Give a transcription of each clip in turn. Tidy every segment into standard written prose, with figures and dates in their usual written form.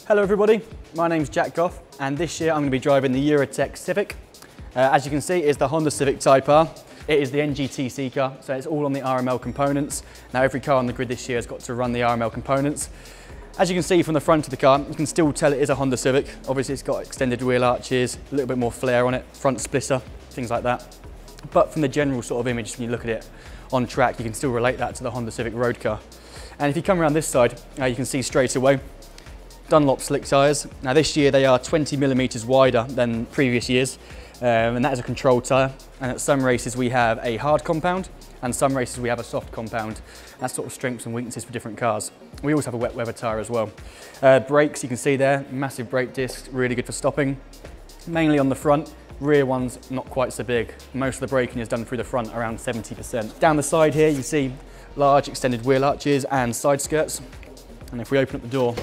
Hello everybody, my name's Jack Goff and this year I'm going to be driving the Eurotech Civic. As you can see, it's the Honda Civic Type R. It is the NGTC car, so it's all on the RML components. Now every car on the grid this year has got to run the RML components. As you can see from the front of the car, you can still tell it is a Honda Civic. Obviously it's got extended wheel arches, a little bit more flair on it, front splitter, things like that. But from the general sort of image, when you look at it on track, you can still relate that to the Honda Civic road car. And if you come around this side, you can see straight away Dunlop slick tyres. Now this year they are 20mm wider than previous years, and that is a control tyre. And at some races we have a hard compound, and some races we have a soft compound. That's sort of strengths and weaknesses for different cars. We also have a wet weather tyre as well. Brakes, you can see there, massive brake discs, really good for stopping. Mainly on the front, rear ones not quite so big. Most of the braking is done through the front, around 70%. Down the side here you see large extended wheel arches and side skirts. And if we open up the door,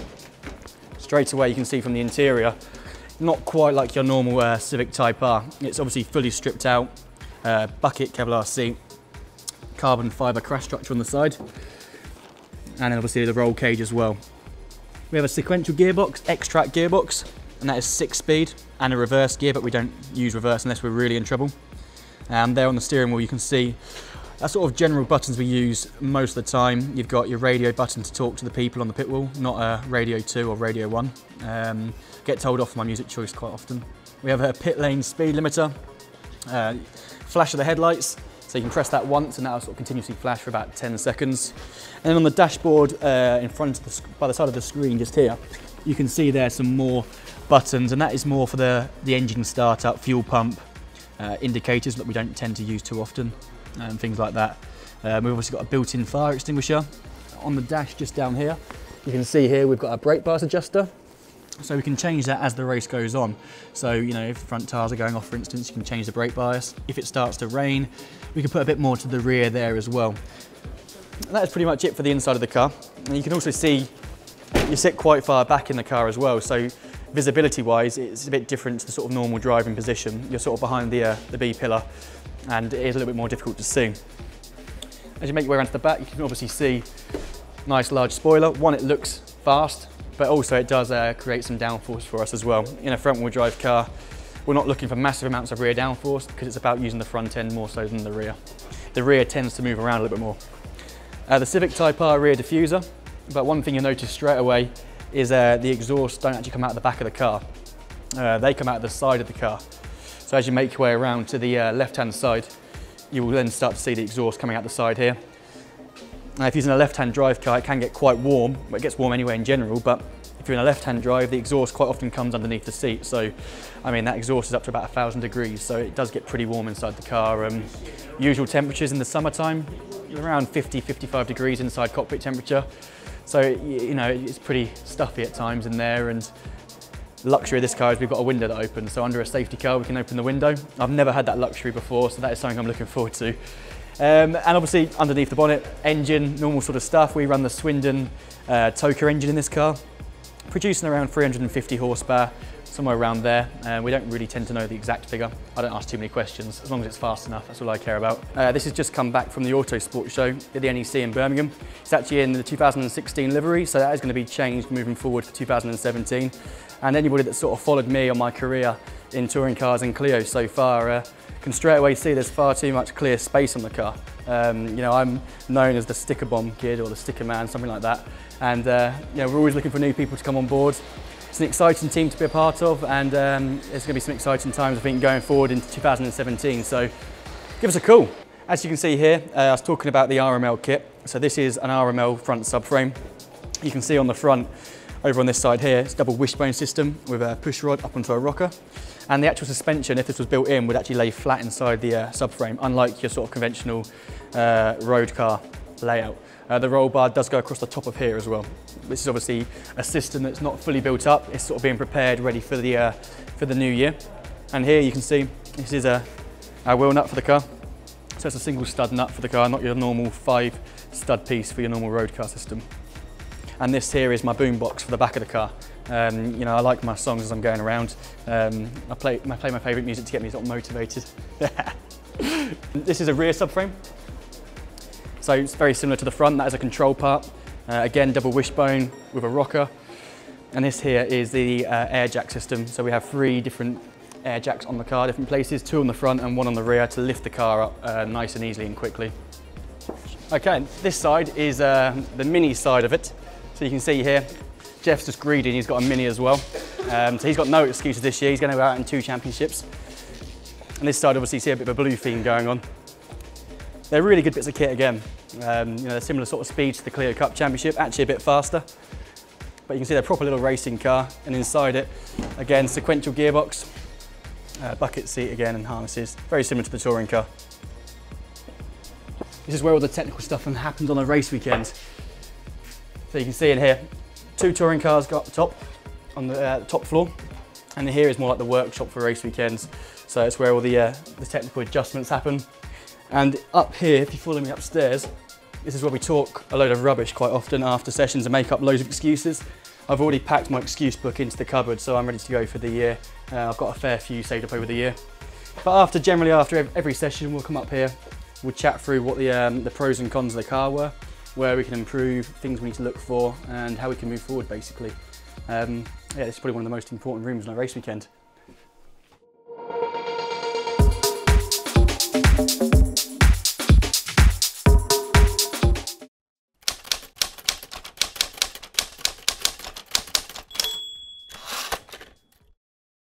straight away you can see from the interior, not quite like your normal Civic Type R. It's obviously fully stripped out, bucket Kevlar seat, carbon fibre crash structure on the side, and then obviously the roll cage as well. We have a sequential gearbox, X-Track gearbox, and that is 6-speed and a reverse gear, but we don't use reverse unless we're really in trouble. And there on the steering wheel you can see that's sort of general buttons we use most of the time. You've got your radio button to talk to the people on the pit wall, not a radio 2 or radio 1. Get told off my music choice quite often. We have a pit lane speed limiter, flash of the headlights, so you can press that once and that'll sort of continuously flash for about 10 seconds. And then on the dashboard in front of by the side of the screen just here, you can see there some more buttons, and that is more for the engine startup, fuel pump, indicators that we don't tend to use too often. And things like that. We've obviously got a built-in fire extinguisher. On the dash just down here, you can see here we've got a brake bias adjuster. So we can change that as the race goes on. So, you know, if the front tyres are going off, for instance, you can change the brake bias. If it starts to rain, we can put a bit more to the rear there as well. And that's pretty much it for the inside of the car. And you can also see you sit quite far back in the car as well. So visibility-wise, it's a bit different to the sort of normal driving position. You're sort of behind the B pillar, and it is a little bit more difficult to see. As you make your way around to the back, you can obviously see nice large spoiler. One, it looks fast, but also it does create some downforce for us as well. In a front wheel drive car, we're not looking for massive amounts of rear downforce because it's about using the front end more so than the rear. The rear tends to move around a little bit more. The Civic Type R rear diffuser, but one thing you'll notice straight away is the exhausts don't actually come out of the back of the car. They come out of the side of the car. So as you make your way around to the left-hand side, you will then start to see the exhaust coming out the side here. Now, if you're using a left-hand drive car, it can get quite warm. Well, it gets warm anyway in general, but if you're in a left-hand drive, the exhaust quite often comes underneath the seat. So, I mean, that exhaust is up to about 1,000 degrees, so it does get pretty warm inside the car. Usual temperatures in the summertime, around 50, 55 degrees inside cockpit temperature. So, you know, it's pretty stuffy at times in there, and the luxury of this car is we've got a window that opens, so under a safety car we can open the window. I've never had that luxury before, so that is something I'm looking forward to. And obviously underneath the bonnet, engine, normal sort of stuff. We run the Swindon Toka engine in this car, producing around 350 horsepower, somewhere around there. We don't really tend to know the exact figure. I don't ask too many questions, as long as it's fast enough, that's all I care about. This has just come back from the Auto Sport show at the NEC in Birmingham. It's actually in the 2016 livery, so that is going to be changed moving forward for 2017. And anybody that's sort of followed me on my career in touring cars and Clio so far can straight away see there's far too much clear space on the car. You know, I'm known as the sticker bomb kid or the sticker man, something like that. And you know, we're always looking for new people to come on board. It's an exciting team to be a part of, and there's going to be some exciting times, I think, going forward into 2017. So give us a call. As you can see here, I was talking about the RML kit. So this is an RML front subframe. You can see on the front, over on this side here, it's a double wishbone system with a push rod up onto a rocker. And the actual suspension, if this was built in, would actually lay flat inside the subframe, unlike your sort of conventional road car layout. The roll bar does go across the top of here as well. This is obviously a system that's not fully built up. It's sort of being prepared, ready for the new year. And here you can see, this is our wheel nut for the car. So it's a single stud nut for the car, not your normal 5 stud piece for your normal road car system. And this here is my boom box for the back of the car. You know, I like my songs as I'm going around. I play my favourite music to get me sort of motivated. This is a rear subframe. So it's very similar to the front. That is a control part. Again, double wishbone with a rocker. And this here is the air jack system. So we have 3 different air jacks on the car, different places, 2 on the front and 1 on the rear to lift the car up nice and easily and quickly. Okay, this side is the mini side of it. So you can see here, Jeff's just greedy and he's got a mini as well. So he's got no excuses this year. He's going to go out in 2 championships. And this side, obviously, you see a bit of a blue theme going on. They're really good bits of kit again. You know, they're similar sort of speed to the Clio Cup Championship, actually a bit faster. But you can see they're a proper little racing car. And inside it, again, sequential gearbox, bucket seat again and harnesses. Very similar to the touring car. This is where all the technical stuff happens on a race weekend. So you can see in here, 2 touring cars got up the top, on the top floor. And here is more like the workshop for race weekends. So it's where all the technical adjustments happen. And up here, if you follow me upstairs, this is where we talk a load of rubbish quite often after sessions and make up loads of excuses. I've already packed my excuse book into the cupboard, so I'm ready to go for the year. I've got a fair few saved up over the year. But generally after every session, we'll come up here, we'll chat through what the pros and cons of the car were, where we can improve, things we need to look for, and how we can move forward basically. Yeah, this is probably one of the most important rooms on a race weekend.